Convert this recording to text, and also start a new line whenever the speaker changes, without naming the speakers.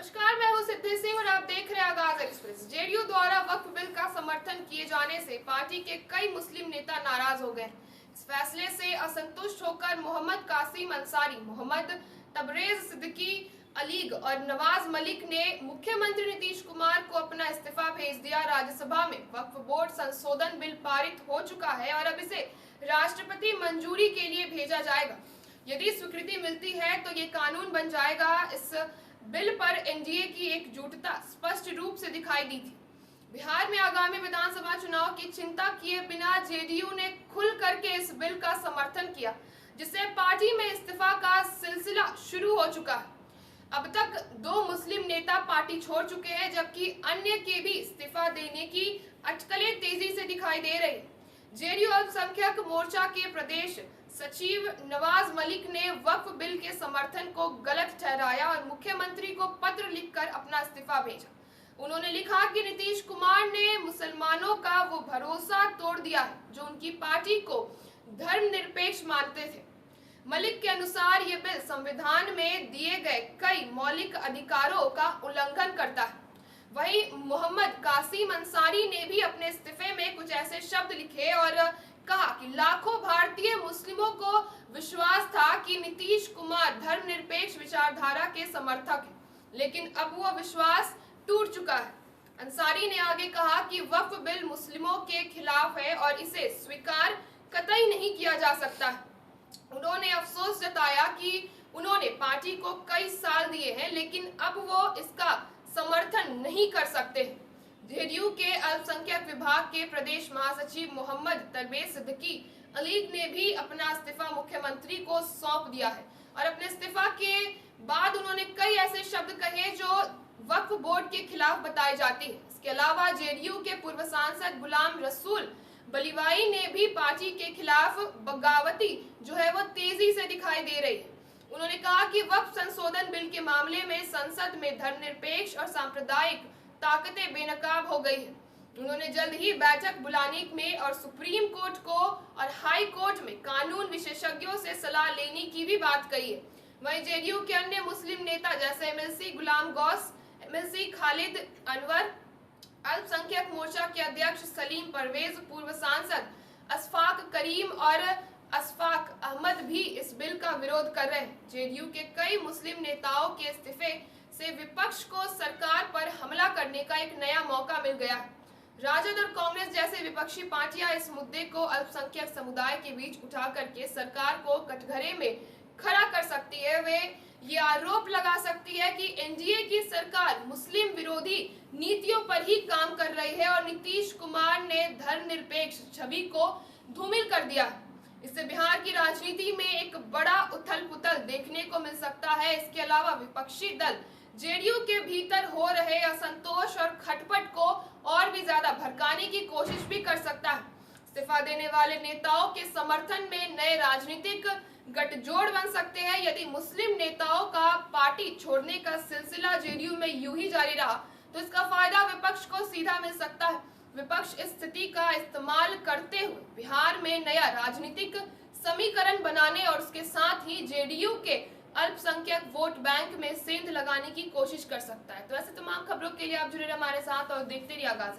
नमस्कार, मैं हूं सिद्धि सिंह और आप देख रहे हैं आगाज एक्सप्रेस। जेडीयू द्वारा वक्फ बिल का समर्थन किए जाने से पार्टी के कई मुस्लिम नेता नाराज हो गए। इस फैसले से असंतुष्ट होकर मोहम्मद कासिम अंसारी, मोहम्मद तबरेज सिद्दीकी अलीग और नवाज मलिक ने मुख्यमंत्री नीतीश कुमार को अपना इस्तीफा भेज दिया। राज्यसभा में वक्फ बोर्ड संशोधन बिल पारित हो चुका है और अब इसे राष्ट्रपति मंजूरी के लिए भेजा जाएगा। यदि स्वीकृति मिलती है तो ये कानून बन जाएगा। इस बिल पर एनडीए की एकजुटता स्पष्ट रूप से दिखाई दी थी। बिहार में आगामी विधानसभा चुनाव की चिंता किए बिना जेडीयू ने खुल करके इस बिल का समर्थन किया, जिससे पार्टी में इस्तीफा का सिलसिला शुरू हो चुका है। अब तक 2 मुस्लिम नेता पार्टी छोड़ चुके हैं, जबकि अन्य के भी इस्तीफा देने की अटकलें तेजी से दिखाई दे रही। जेडीयू अल्पसंख्यक मोर्चा के प्रदेश सचिव नवाज मलिक ने वक्फ बिल के समर्थन को गलत ठहराया और मुख्यमंत्री को पत्र लिखकर अपना इस्तीफा भेजा। उन्होंने लिखा कि नीतीश कुमार ने मुसलमानों का वो भरोसा तोड़ दिया है जो उनकी पार्टी को धर्मनिरपेक्ष मानते थे। मलिक के अनुसार ये बिल संविधान में दिए गए कई मौलिक अधिकारों का उल्लंघन करता है। वहीं मोहम्मद कासिम अंसारी ने भी अपने इस्तीफे में कुछ ऐसे शब्द लिखे और कहा कि लाखों भारतीय मुस्लिमों को विश्वास था कि नीतीश कुमार धर्मनिरपेक्ष विचारधारा के समर्थक हैं, लेकिन अब वो विश्वास टूट चुका है। अंसारी ने आगे कहा कि वक्फ बिल मुस्लिमों के खिलाफ है और इसे स्वीकार कतई नहीं किया जा सकता है। उन्होंने अफसोस जताया कि उन्होंने पार्टी को कई साल दिए हैं, लेकिन अब वो इसका समर्थन नहीं कर सकते। जेडीयू के अल्पसंख्यक विभाग के प्रदेश महासचिव मोहम्मद तबरेज सिद्दीकी अलीग ने भी अपना इस्तीफा मुख्यमंत्री को सौंप दिया है और अपने इस्तीफा के बाद उन्होंने कई ऐसे शब्द कहे जो वक्फ बोर्ड के खिलाफ बताए जाते हैं। इसके अलावा जेडीयू के पूर्व सांसद गुलाम रसूल बलीवाई ने भी पार्टी के खिलाफ बगावती जो है वो तेजी से दिखाई दे रही है। उन्होंने कहा कि वक्फ संशोधन बिल के मामले में संसद में धर्मनिरपेक्ष और सांप्रदायिक ताकतें बेनकाब हो गई है। उन्होंने जल्द ही बैठक बुलाने में और सुप्रीम कोर्ट को और हाई कोर्ट में कानून विशेषज्ञों से सलाह लेने की भी बात कही है। वहीं जेडीयू के अन्य मुस्लिम नेता जैसे एमएलसी गुलाम गौस, एमएलसी खालिद अनवर, अल्पसंख्यक मोर्चा के अध्यक्ष सलीम परवेज, पूर्व सांसद अशफाक करीम और अशफाक अहमद भी इस बिल का विरोध कर रहे हैं। जेडीयू के कई मुस्लिम नेताओं के इस्तीफे से विपक्ष को सरकार पर हमला करने का एक नया मौका मिल गया है। राजद और कांग्रेस जैसे विपक्षी पार्टियां इस मुद्दे को अल्पसंख्यक समुदाय के बीच उठा करके सरकार को कटघरे में खड़ा कर सकती है। वे ये आरोप लगा सकती है कि एनडीए की सरकार मुस्लिम विरोधी नीतियों पर ही काम कर रही है और नीतीश कुमार ने धर्मनिरपेक्ष छवि को धूमिल कर दिया। इससे बिहार की राजनीति में एक बड़ा उथल-पुथल देखने को मिल सकता है। इसके अलावा विपक्षी दल जेडीयू के भीतर हो रहे असंतोष और खटपट को और भी ज्यादा भड़काने की कोशिश भी कर सकता है। इस्तीफा देने वाले नेताओं के समर्थन में नए राजनीतिक गठजोड़ बन सकते हैं। यदि मुस्लिम नेताओं का पार्टी छोड़ने का सिलसिला जेडीयू में यूं ही जारी रहा तो इसका फायदा विपक्ष को सीधा मिल सकता है। विपक्ष इस स्थिति का इस्तेमाल करते हुए बिहार में नया राजनीतिक समीकरण बनाने और उसके साथ ही जेडीयू के अल्पसंख्यक वोट बैंक में सेंध लगाने की कोशिश कर सकता है। तो ऐसे तमाम खबरों के लिए आप जुड़े रहिए हमारे साथ और देखते रहिए आगाज।